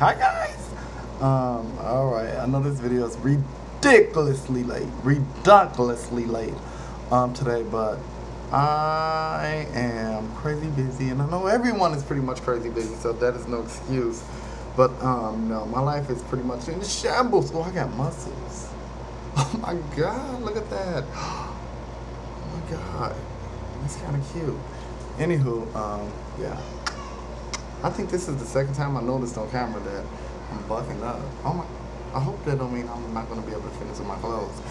Hi guys. Alright, I know this video is ridiculously late today, but I am crazy busy, and I know everyone is pretty much crazy busy, so that is no excuse. But no, my life is pretty much in shambles. Oh, I got muscles. Oh my god, look at that. Oh my god, that's kind of cute. Anywho, yeah. I think this is the second time I noticed on camera that I'm bucking up. Oh my, I hope that don't mean I'm not going to be able to fit into my clothes.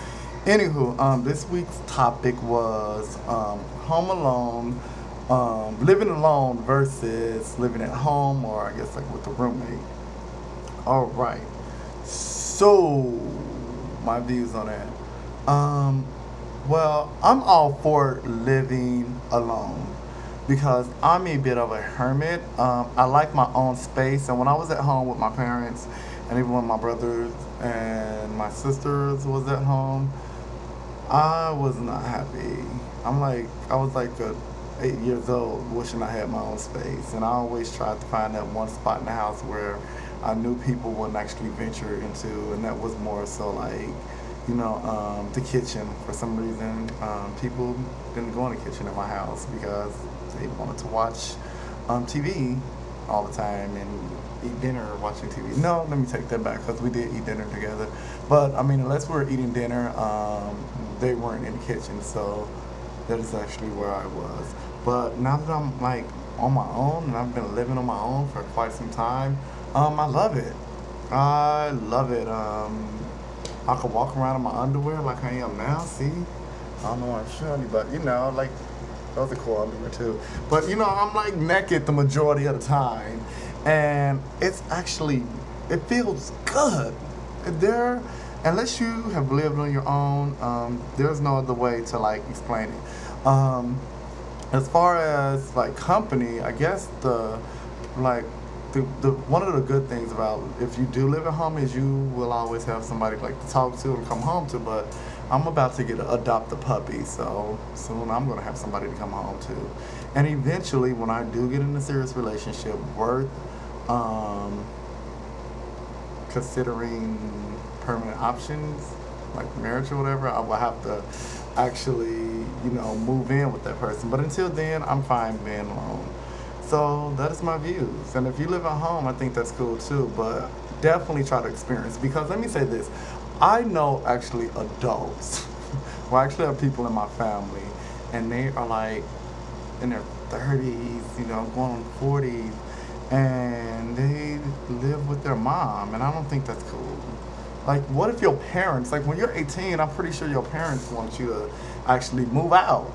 Anywho, this week's topic was home alone, living alone versus living at home, or I guess like with a roommate. All right. So, my views on that. Well, I'm all for living alone because I'm a bit of a hermit. I like my own space, and when I was at home with my parents, and even when my brothers and my sisters was at home, I was not happy. I was like 8 years old, wishing I had my own space, and I always tried to find that one spot in the house where I knew people wouldn't actually venture into, and that was more so like, the kitchen. For some reason, people didn't go in the kitchen at my house because they wanted to watch TV all the time and eat dinner watching TV. No, let me take that back because we did eat dinner together. But I mean, unless we were eating dinner, they weren't in the kitchen. So that is actually where I was. But now that I'm like on my own and I've been living on my own for quite some time, I love it. I love it. I could walk around in my underwear like I am now. See, I don't know why I'm showing you, but like those are cool underwear too. But I'm like naked the majority of the time, and it's actually it feels good. There, unless you have lived on your own, there's no other way to like explain it. As far as like company, I guess the one of the good things about if you do live at home is you will always have somebody like to talk to and come home to. But I'm about to adopt a puppy, so soon I'm gonna have somebody to come home to. And eventually, when I do get in a serious relationship worth considering permanent options like marriage or whatever, I will have to actually move in with that person. But until then, I'm fine being alone. So that is my views. And if you live at home, I think that's cool too. But definitely try to experience. Because let me say this. I know actually adults. Well, I actually have people in my family. And they are like in their 30s, going on 40s. And they live with their mom. And I don't think that's cool. Like, what if your parents, like when you're 18, I'm pretty sure your parents want you to actually move out.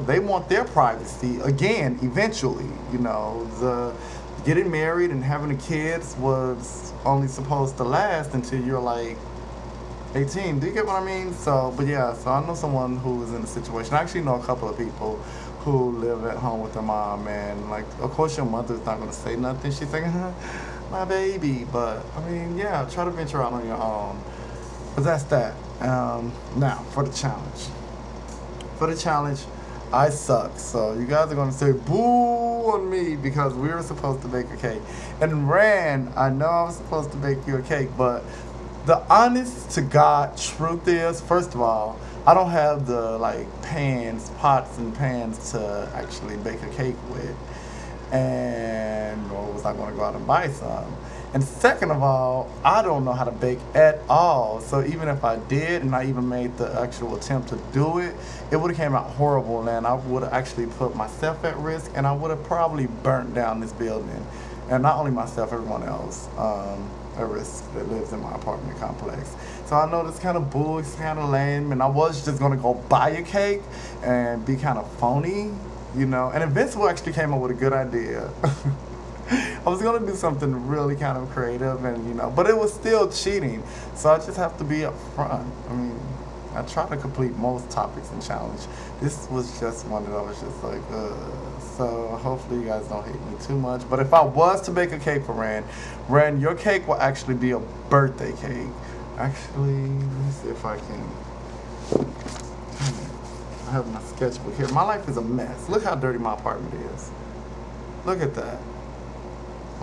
They want their privacy again, eventually. The getting married and having the kids was only supposed to last until you're like 18. Do you get what I mean? So, but yeah, so I know someone who is in a situation. I actually know a couple of people who live at home with their mom, and like, of course, your mother's not going to say nothing. She's like, my baby. But I mean, yeah, try to venture out on your own. But that's that. Now for the challenge. For the challenge, I suck. So you guys are gonna say boo on me because we were supposed to bake a cake. And Rand, I know I was supposed to bake you a cake, but the honest to God truth is, first of all, I don't have the like pots and pans to actually bake a cake with. And or was I gonna go out and buy some? And second of all, I don't know how to bake at all. So even if I did and I even made the actual attempt to do it, it would have came out horrible, and I would have actually put myself at risk, and I would have probably burnt down this building. And not only myself, everyone else at risk that lives in my apartment complex. So I know this kind of bull, it's kind of lame, and I was just gonna go buy a cake and be kind of phony, And eventually actually came up with a good idea. I was gonna do something really kind of creative, and but it was still cheating. So I just have to be upfront. I mean, I try to complete most topics and challenge. This was just one that I was just like, So hopefully you guys don't hate me too much. But if I was to bake a cake for Rand, your cake will actually be a birthday cake. Actually, let me see if I can. I have my sketchbook here. My life is a mess. Look how dirty my apartment is. Look at that.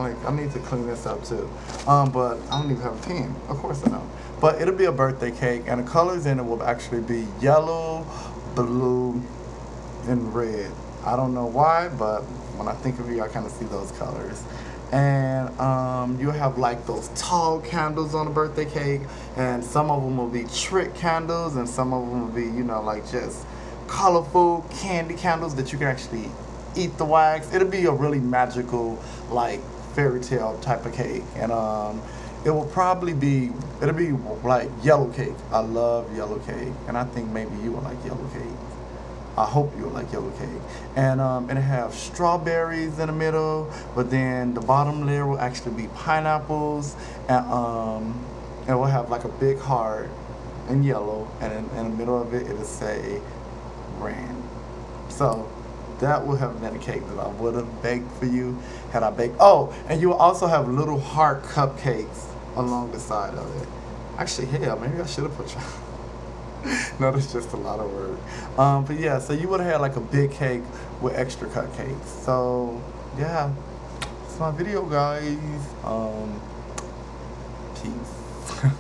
I need to clean this up too. But I don't even have a pen. Of course I don't. But it'll be a birthday cake, and the colors in it will actually be yellow, blue, and red. I don't know why, but when I think of you, I kind of see those colors. And you'll have like those tall candles on the birthday cake, and some of them will be trick candles, and some of them will be, you know, like just colorful candy candles that you can actually eat the wax. It'll be a really magical, like fairy tale type of cake, and it will probably be, it'll be like yellow cake. I love yellow cake, and I think maybe you will like yellow cake. I hope you will like yellow cake. And it'll have strawberries in the middle, but then the bottom layer will actually be pineapples, and it will have like a big heart in yellow, and in the middle of it, it'll say Rand. So that will have been a cake that I would have baked for you had I baked. Oh, and you will also have little heart cupcakes along the side of it. Actually, hell, maybe I should have put you. No, that's just a lot of work. But yeah, so you would have had like a big cake with extra cupcakes. So yeah, it's my video, guys. Peace.